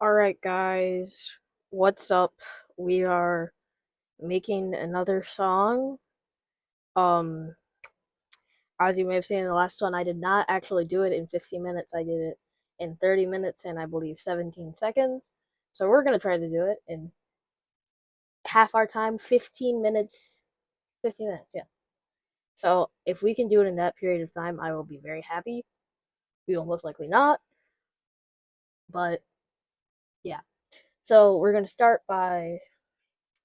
Alright, guys, what's up? We are making another song. Um, as you may have seen in the last one, I did not actually do it in 15 minutes. I did it in 30 minutes and I believe 17 seconds. So we're gonna try to do it in half our time, 15 minutes. 15 minutes, yeah. So if we can do it in that period of time, I will be very happy. We will most likely not, but yeah. So we're gonna start by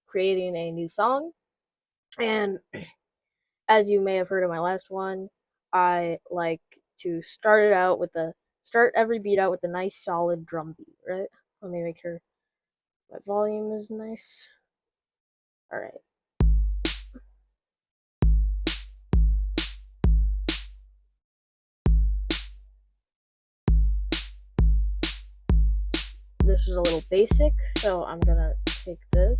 creating a new song. And as you may have heard in my last one, I like to start every beat out with a nice solid drum beat, right? Let me make sure my volume is nice. All right. This is a little basic, so I'm gonna take this.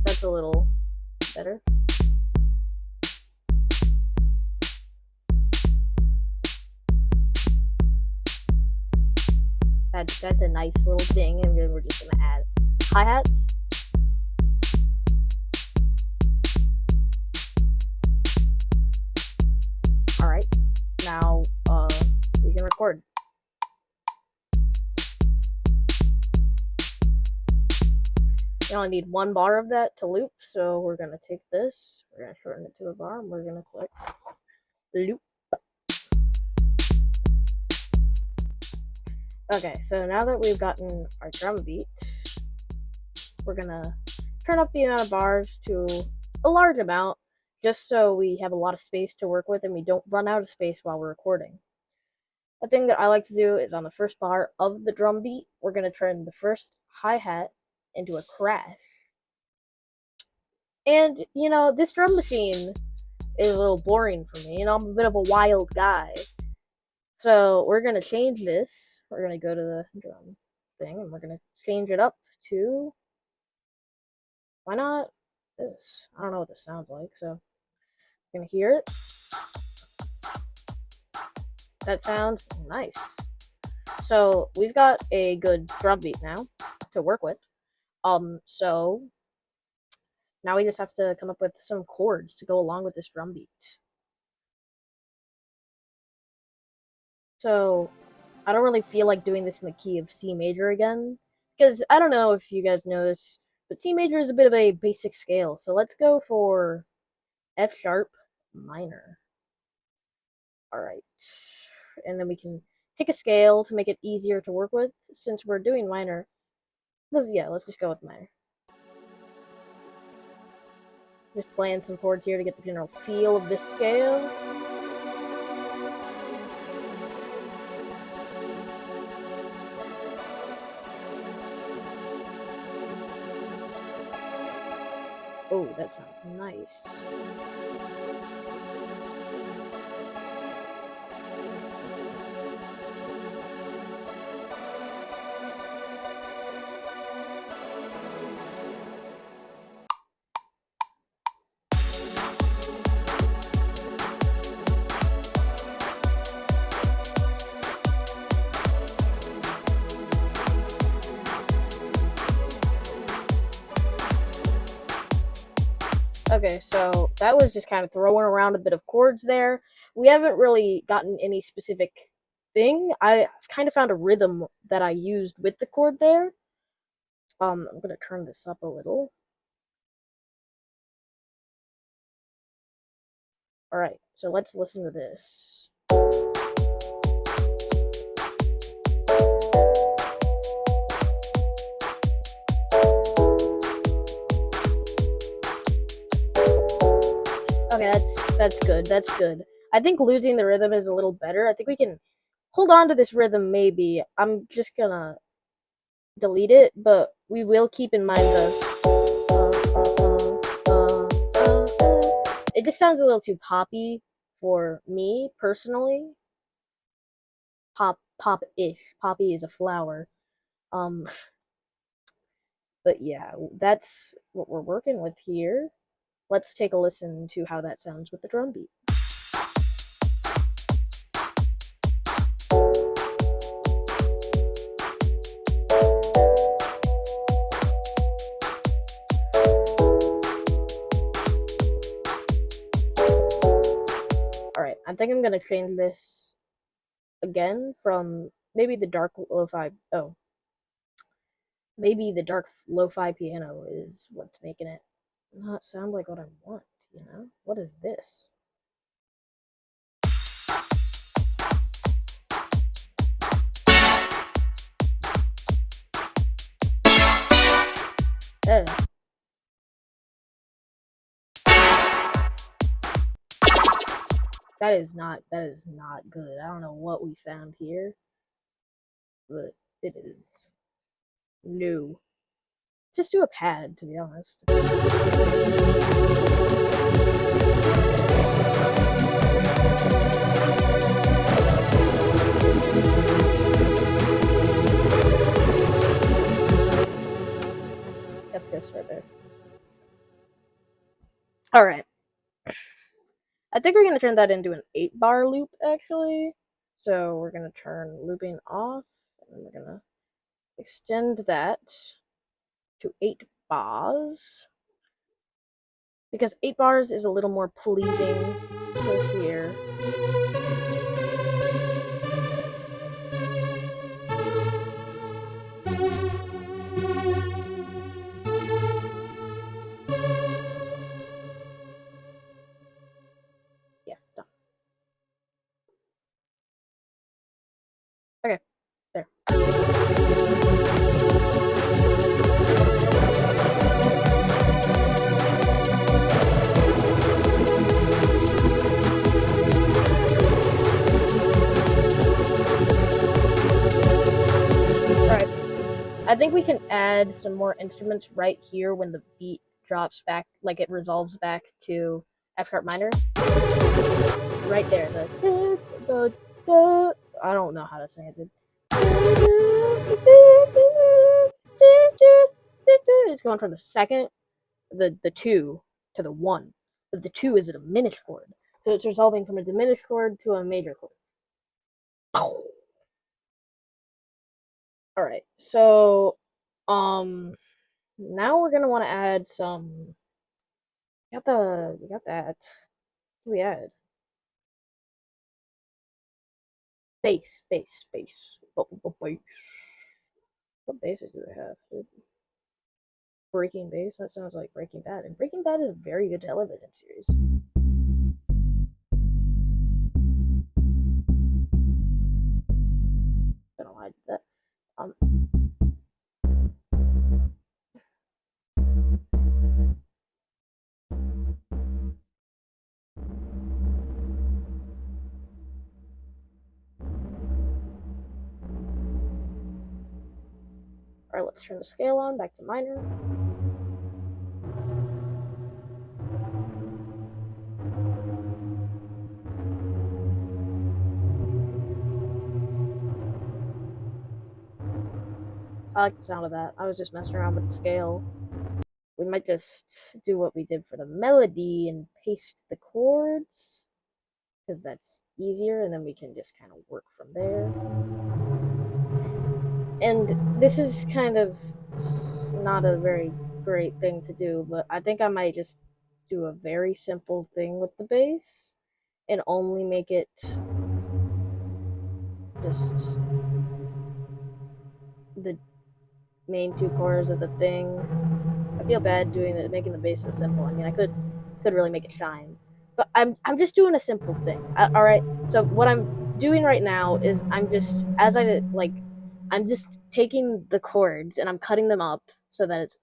That's a little better. That's a nice little thing, and then we're just gonna add hi-hats. All right. Now we can record. You only need one bar of that to loop, so we're gonna take this, we're gonna shorten it to a bar, and we're gonna click loop. Okay, so now that we've gotten our drum beat, we're gonna turn up the amount of bars to a large amount, just so we have a lot of space to work with and we don't run out of space while we're recording. A thing that I like to do is on the first bar of the drum beat, we're gonna turn the first hi-hat into a crash. And, this drum machine is a little boring for me, and I'm a bit of a wild guy. So we're gonna change this. We're gonna go to the drum thing and we're gonna change it up to, why not this? I don't know what this sounds like, so I'm gonna hear it. That sounds nice. So we've got a good drum beat now to work with. So now we just have to come up with some chords to go along with this drum beat. So I don't really feel like doing this in the key of C major again, because I don't know if you guys know this, but C major is a bit of a basic scale. So let's go for F sharp minor. All right. And then we can pick a scale to make it easier to work with. Since we're doing minor, let's just go with minor. Just playing some chords here to get the general feel of this scale. Oh, that sounds nice. Okay, so that was just kind of throwing around a bit of chords there. We haven't really gotten any specific thing. I've kind of found a rhythm that I used with the chord there. I'm gonna turn this up a little. All right, so let's listen to this. Okay, that's good. That's good. I think losing the rhythm is a little better. I think we can hold on to this rhythm maybe. I'm just gonna delete it, but we will keep in mind it just sounds a little too poppy for me personally. Pop-ish. Poppy is a flower. Um but yeah, that's what we're working with here. Let's take a listen to how that sounds with the drum beat. Alright, I think I'm gonna change this again from maybe the dark lo-fi. Oh, maybe the dark lo-fi piano is what's making it not sound like what I want, you know? What is this? Eh. That is not good. I don't know what we found here, but it is new. Just do a pad, to be honest. That's this right there. Alright. I think we're going to turn that into an 8-bar loop, actually. So we're going to turn looping off, and we're going to extend that to 8 bars. Because 8 bars is a little more pleasing to hear. Yeah, done. Okay, there. Alright. I think we can add some more instruments right here when the beat drops back, like it resolves back to F sharp minor. Right there, I don't know how to sing it. It's going from the second, the 2 to the 1. But the 2 is a diminished chord. So it's resolving from a diminished chord to a major chord. Alright, so now we're gonna want to add some. We got that. What do we add? Bass. Bass. What basses do they have? Breaking Bass? That sounds like Breaking Bad. And Breaking Bad is a very good television series. I don't know why I did that. Alright, let's turn the scale on, back to minor. I like the sound of that. I was just messing around with the scale. We might just do what we did for the melody and paste the chords, because that's easier, and then we can just kind of work from there. And this is kind of not a very great thing to do, but I think I might just do a very simple thing with the bass and only make it just the main 2 chords of the thing. I feel bad doing that, making the bass so simple. I mean, I could really make it shine, but I'm just doing a simple thing. All right. So what I'm doing right now is I'm just I'm just taking the chords and I'm cutting them up so that it's.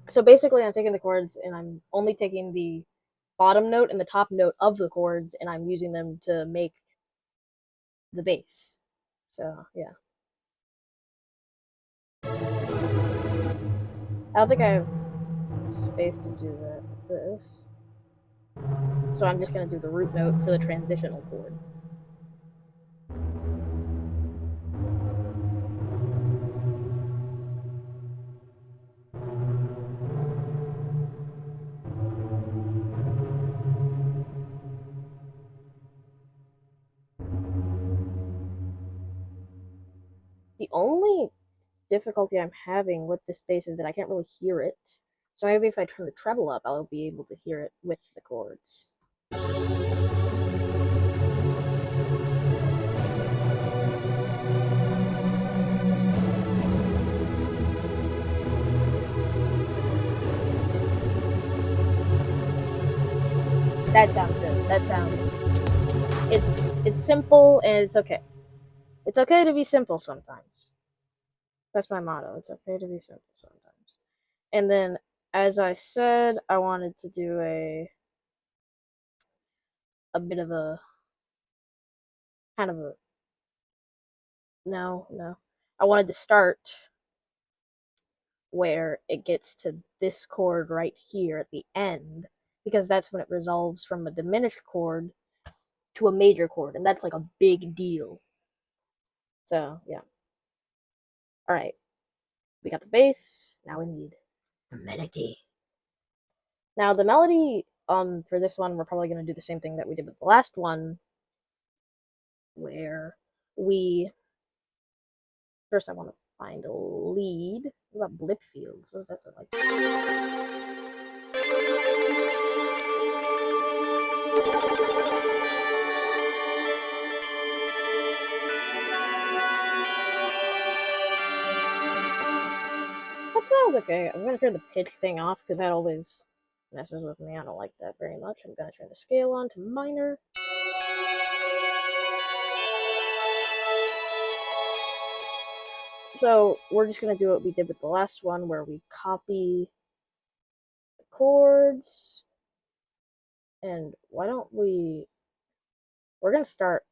So basically, I'm taking the chords and I'm only taking the bottom note and the top note of the chords, and I'm using them to make the bass. So yeah. I don't think I have space to do that with this. So I'm just going to do the root note for the transitional chord. The only difficulty I'm having with this bass is that I can't really hear it. So maybe if I turn the treble up, I'll be able to hear it with the chords. That sounds good. That sounds. It's simple and it's okay. It's okay to be simple sometimes. That's my motto. It's okay to be simple sometimes. And then, as I said, I wanted to do a bit of a kind of a no. I wanted to start where it gets to this chord right here at the end because that's when it resolves from a diminished chord to a major chord, and that's like a big deal. So yeah. All right, we got the bass. Now we need the melody. Now the melody, for this one, we're probably gonna do the same thing that we did with the last one, where we first I want to find a lead. What about blip fields? What does that sound like? That sounds okay. I'm gonna turn the pitch thing off because that always messes with me. I don't like that very much. I'm gonna turn the scale on to minor. So we're just gonna do what we did with the last one, where we copy the chords. And why don't we? We're gonna start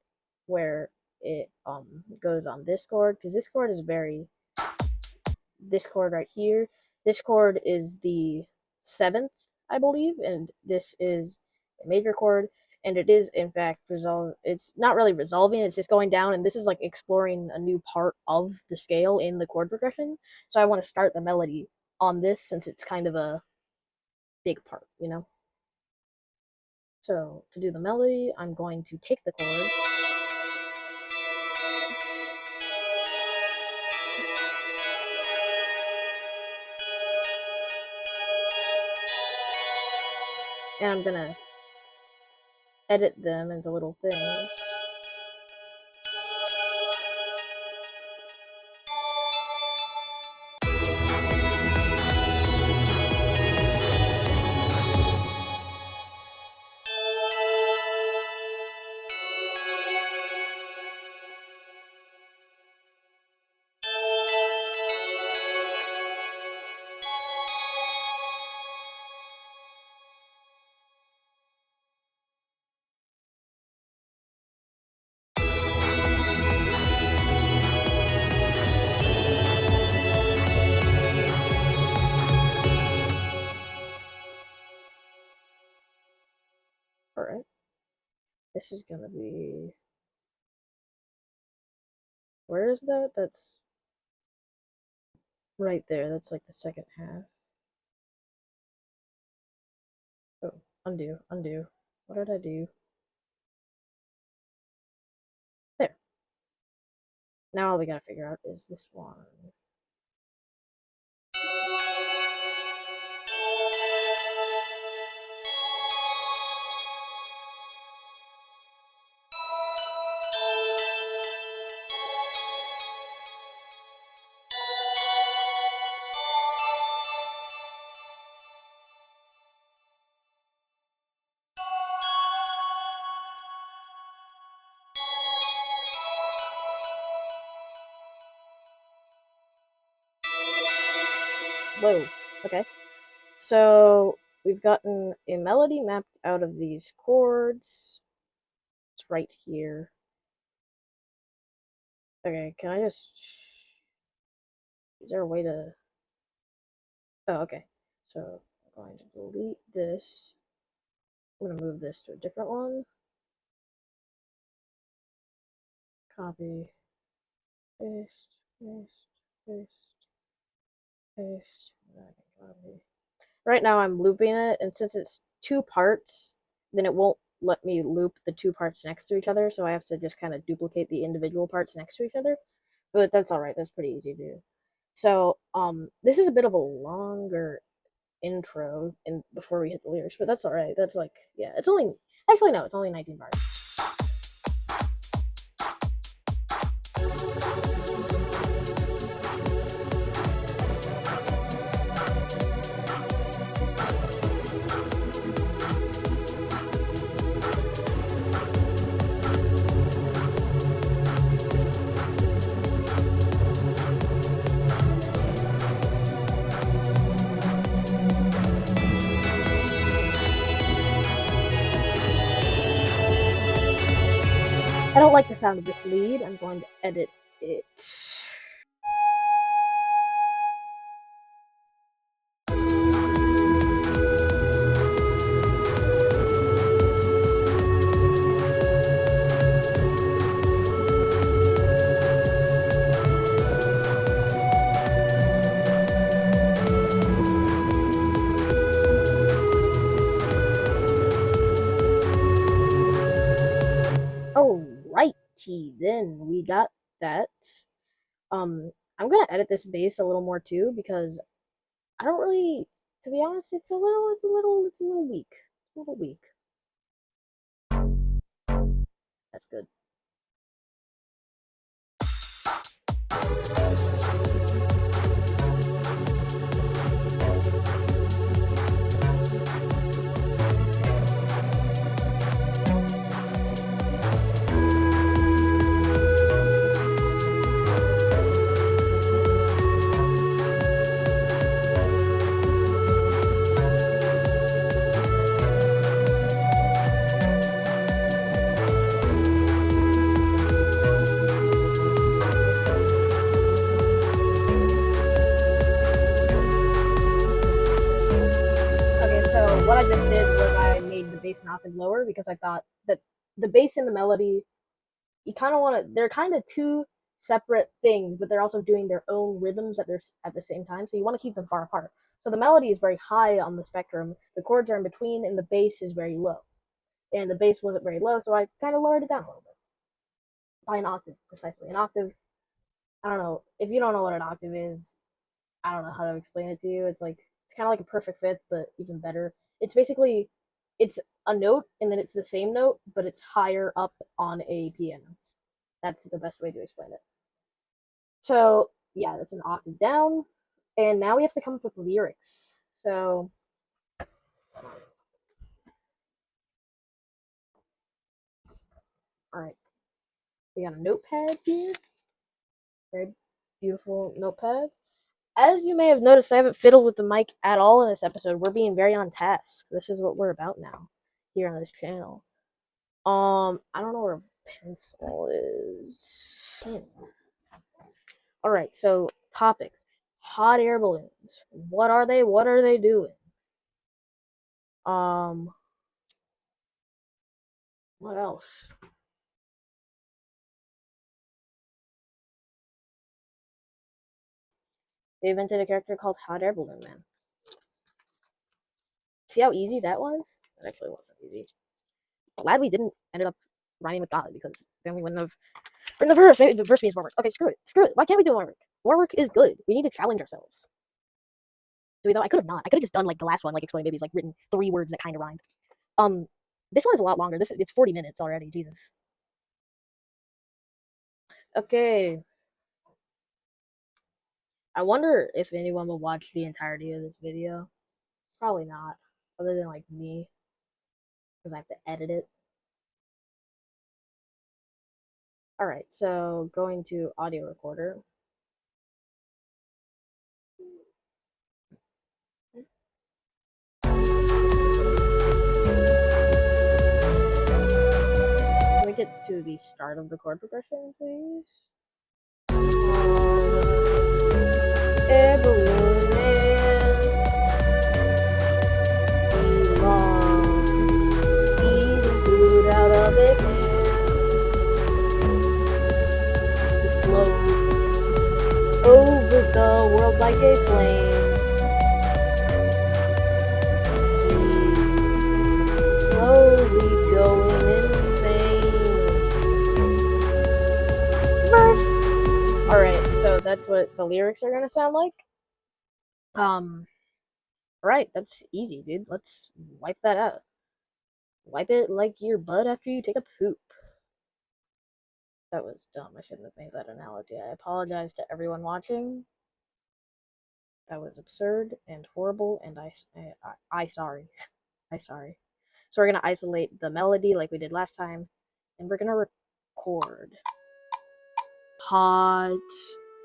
where it goes on this chord because this chord is very. This chord right here. This chord is the seventh, I believe, and this is a major chord. And it is in fact resolve. It's not really resolving. It's just going down, and this is like exploring a new part of the scale in the chord progression. So I want to start the melody on this since it's kind of a big part, you know. So to do the melody, I'm going to take the chords. And I'm gonna edit them into little things. All right. This is gonna be. Where is that? That's right there. That's like the second half. Oh, undo, undo. What did I do? There. Now all we gotta figure out is this one. Whoa. Okay. So we've gotten a melody mapped out of these chords. It's right here. Okay, can I just. Is there a way to. Oh, okay. So I'm going to delete this. I'm going to move this to a different one. Copy. Paste. Paste. Paste. Paste. Copy. Right now I'm looping it, and since it's two parts, then it won't let me loop the two parts next to each other, so I have to just kind of duplicate the individual parts next to each other. But that's alright, that's pretty easy to do. So, this is a bit of a longer intro and before we hit the lyrics, but that's all right. That's like, yeah, it's only actually no, it's only 19 bars. I don't like the sound of this lead. I'm going to edit it. Alrighty, then we got that. I'm gonna edit this bass a little more too because I don't really, to be honest, it's a little weak. A little weak. That's good. Okay, so what I just did was I made the bass an octave lower because I thought that the bass and the melody, you kind of want to, they're kind of two separate things, but they're also doing their own rhythms at the same time. So you want to keep them far apart. So the melody is very high on the spectrum, the chords are in between, and the bass is very low. And the bass wasn't very low, so I kind of lowered it down a little bit by an octave precisely. An octave. I don't know if you don't know what an octave is. I don't know how to explain it to you. It's like it's kind of like a perfect fifth, but even better. It's basically it's a note and then it's the same note, but it's higher up on a piano. That's the best way to explain it. So yeah, that's an octave down, and now we have to come up with lyrics. So all right, we got a notepad here, very beautiful notepad. As you may have noticed, I haven't fiddled with the mic at all in this episode. We're being very on task. This is what we're about now here on this channel. I don't know where a pencil is. All right, so topics. Hot air balloons. What are they? What are they doing? Um, what else? They invented a character called Hot Air Balloon Man. See how easy that was? It actually wasn't easy. Glad we didn't end up rhyming with God because then we wouldn't have written the verse. Maybe the verse means more work. Okay, screw it. Screw it. Why can't we do more work? More work is good. We need to challenge ourselves. Do we though? I could have not. I could have just done like the last one, like Exploding Babies, like written 3 words that kind of rhymed. Um, this one is a lot longer. It's 40 minutes already. Jesus. Okay. I wonder if anyone will watch the entirety of this video. Probably not, other than like me, because I have to edit it. All right, so going to audio recorder. Can we get to the start of the chord progression, please? Air balloon man, he loves eating food out of a can. He floats over the world like a plane. He's slowly going insane. Verse. Alright, so that's what the lyrics are gonna sound like. Right, that's easy, dude. Let's wipe that out. Wipe it like your butt after you take a poop. That was dumb. I shouldn't have made that analogy. I apologize to everyone watching. That was absurd and horrible, and I sorry. I sorry. So we're gonna isolate the melody like we did last time, and we're gonna record. Hot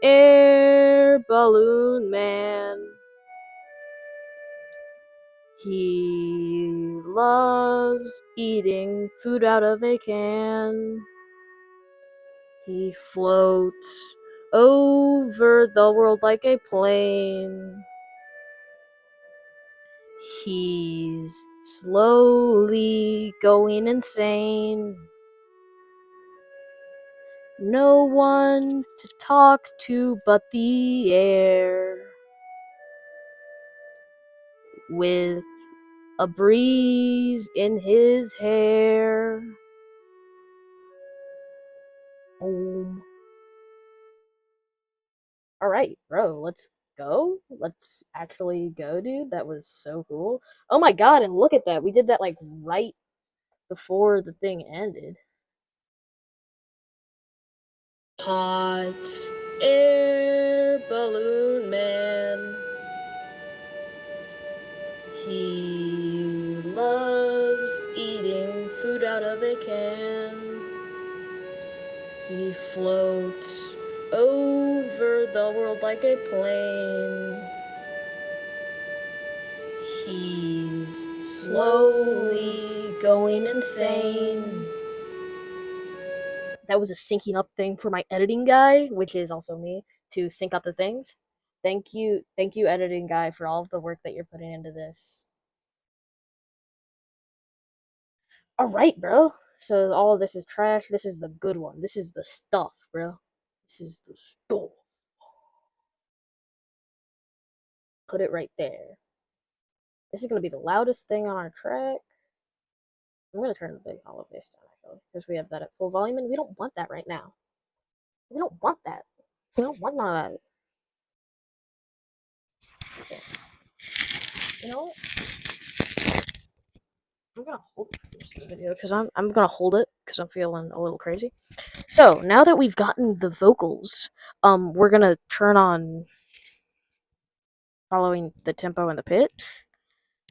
air balloon man. He loves eating food out of a can. He floats over the world like a plane. He's slowly going insane. No one to talk to but the air. With a breeze in his hair. Alright, bro, let's go. Let's actually go, dude. That was so cool. Oh my god, and look at that. We did that like right before the thing ended. Hot air balloon man. He loves eating food out of a can. He floats over the world like a plane. He's slowly going insane. That was a syncing up thing for my editing guy, which is also me, to sync up the things. Thank you, editing guy, for all of the work that you're putting into this. All right, bro. So all of this is trash. This is the good one. This is the stuff, bro. This is the stuff. Put it right there. This is gonna be the loudest thing on our track. I'm gonna turn the big hollow bass down actually, because we have that at full volume, and we don't want that right now. We don't want that. We don't want none of that. Okay. You know what? I'm gonna hold it for the rest of the video because I'm gonna hold it because I'm feeling a little crazy. So now that we've gotten the vocals, we're gonna turn on following the tempo and the pitch.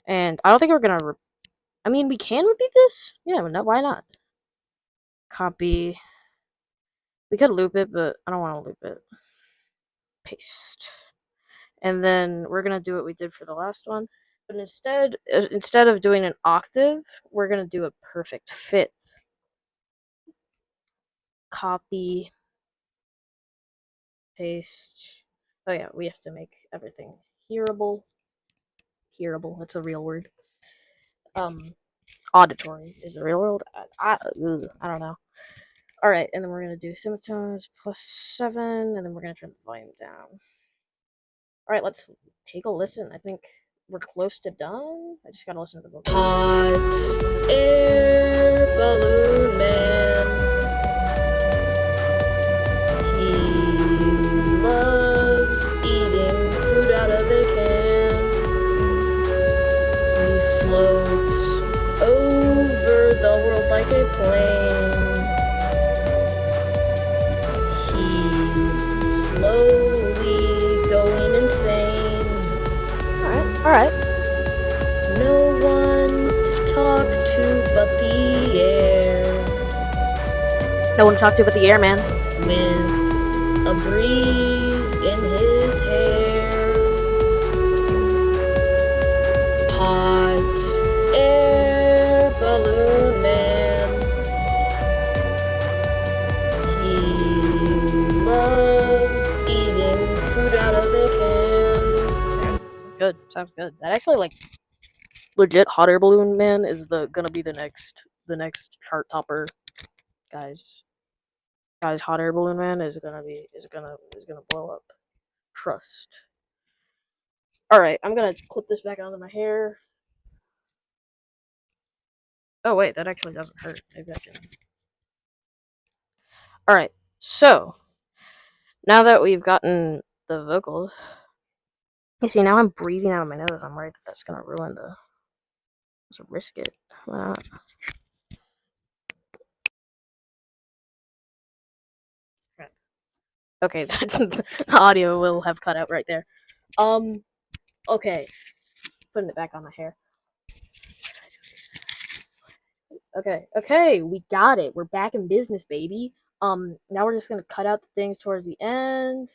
And I don't think we're gonna. I mean, we can repeat this. Yeah, no, why not? Copy. We could loop it, but I don't want to loop it. Paste. And then we're gonna do what we did for the last one. But instead of doing an octave, we're gonna do a perfect fifth. Copy, paste. Oh yeah, we have to make everything hearable. Hearable, that's a real word. Auditory is a real word. I don't know. All right, and then we're gonna do semitones +7, and then we're gonna turn the volume down. All right, let's take a listen. I think we're close to done. I just gotta listen to the vocals. Hot air balloon man. He loves eating food out of a can. He floats over the world like a plane. He's slowly going insane. Alright. No one to talk to but the air. No one to talk to but the air, man. With a breeze in his hair. Hot air balloon man. He loves eating food out of a can. Sounds good. Sounds good. That actually, like, legit hot air balloon man is gonna be the next chart topper, guys. Guys, hot air balloon man is gonna blow up. Trust. All right, I'm gonna clip this back onto my hair. Oh wait, that actually doesn't hurt. Maybe I can. All right, so Now that we've gotten the vocals, you see, now I'm breathing out of my nose. I'm worried that that's gonna ruin the. Let's risk it. Okay, that's the audio will have cut out right there. Okay, putting it back on my hair. Okay, we got it. We're back in business, baby. Now we're just gonna cut out the things towards the end.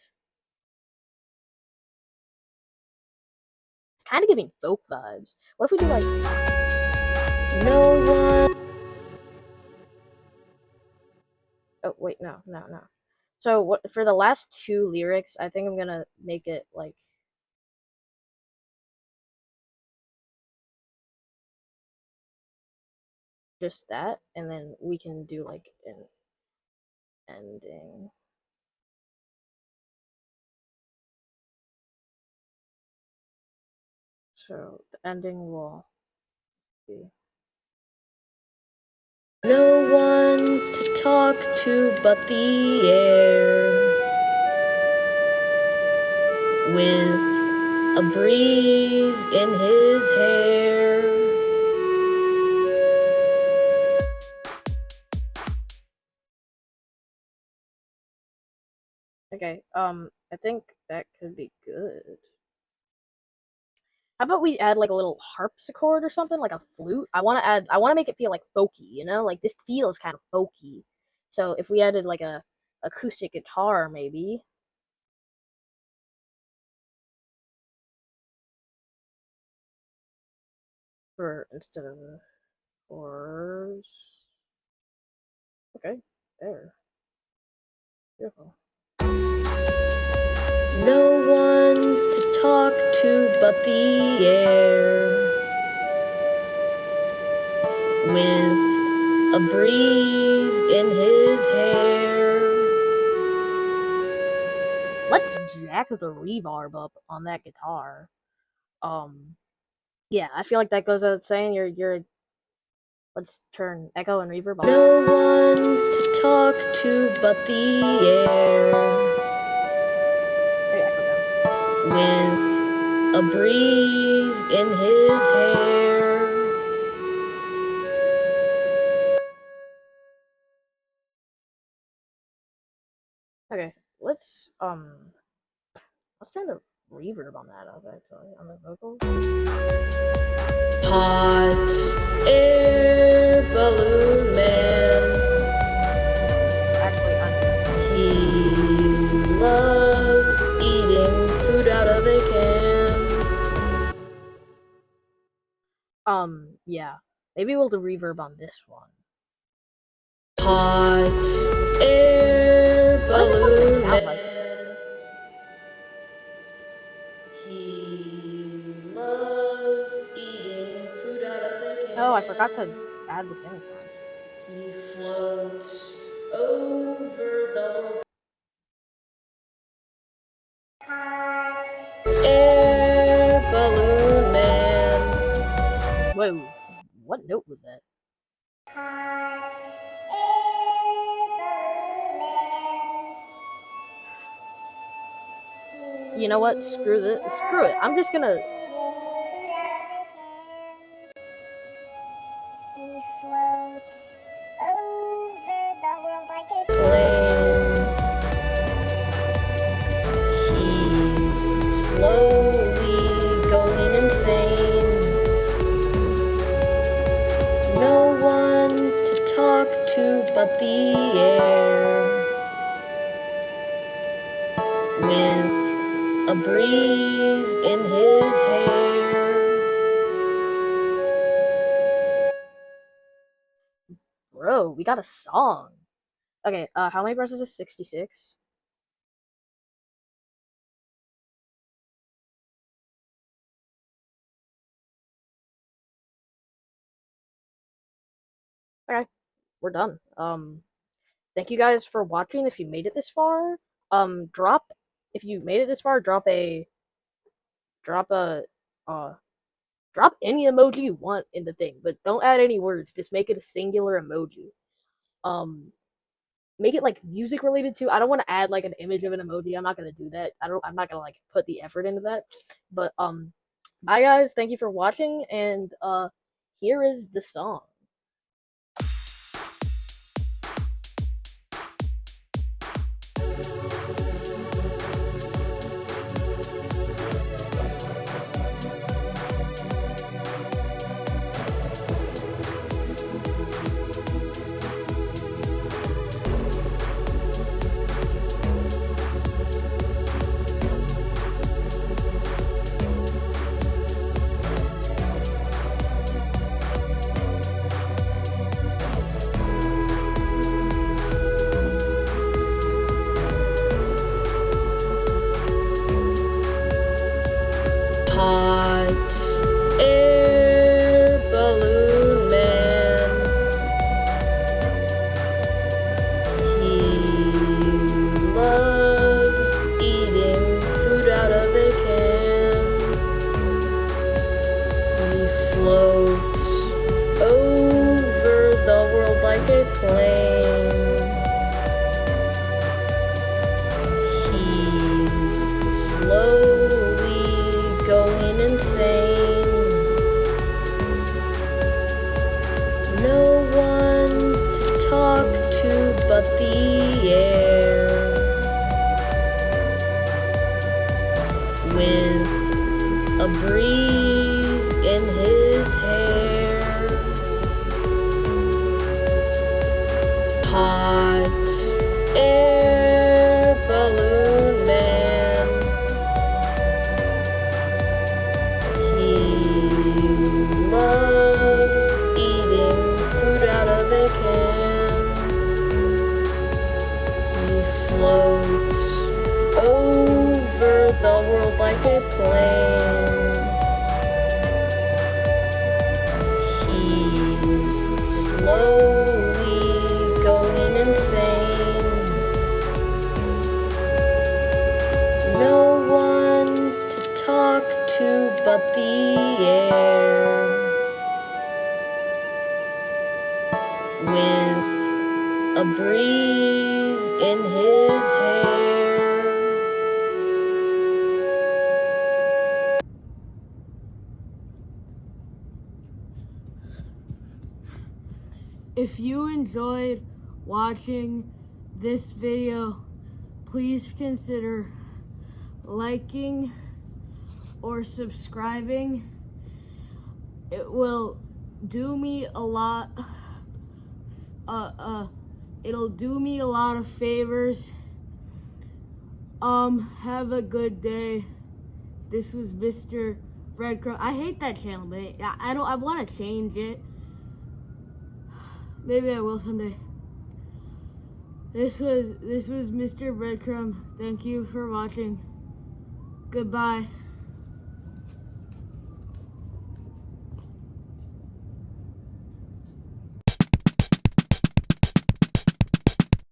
It's kind of giving folk vibes. What if we do like no one? Oh wait, no. So what for the last two lyrics? I think I'm gonna make it like just that, and then we can do like an ending. So the ending will be no one to talk to but the air, with a breeze in his hair. Okay, I think that could be good. How about we add like a little harpsichord or something, like a flute? I want to make it feel like folky, you know? Like this feels kind of folky. So if we added like a acoustic guitar maybe for instead of a chorus. Okay, there. Beautiful. No one to talk to but the air, with a breeze in his hair. Let's jack the reverb up on that guitar. Yeah, I feel like that goes without saying. You're. Let's turn echo and reverb on. No one to talk to but the air, with a breeze in his hair. Okay, let's turn the reverb on that up actually on the vocals. Hot air balloon man. Actually, he loves eating food out of a can. Yeah. Maybe we'll do reverb on this one. Hot air balloon man. Like? He loves eating food out of a can. Oh, I forgot to add the singing songs. He floats over the world. Hot air balloon man. Whoa, what note was that? Hot air balloon man. You know what? Screw it. I'm just gonna. He floats over the world like a plane. He's slowly going insane. No one to talk to but the air, with a breeze in his hair. Bro, we got a song. Okay, how many bars is this? 66? Okay, we're done. Thank you guys for watching. If you made it this far, drop if you made it this far, drop a uh drop any emoji you want in the thing, but don't add any words. Just make it a singular emoji. Um make it like music related too. I don't want to add like an image of an emoji. I'm not gonna do that. I'm not gonna like put the effort into that. But bye guys. Thank you for watching, and here is the song. Hot air balloon man. He loves eating food out of a can. He floats over the world like a plane. He's slowly going insane. No one to talk to but the air. With a breeze in his hair. Hot air balloon man. He loves eating food out of a can. He floats over the world like a plane. He's slowly going insane. No one to talk to but the air. With a breeze in his hair. If you enjoyed watching this video, please consider liking or subscribing. It will do me a lot. It'll do me a lot of favors. Have a good day. This was Mr. Breadcrumb. I hate that channel, but I want to change it. Maybe I will someday. This was Mr. Breadcrumb. Thank you for watching. Goodbye.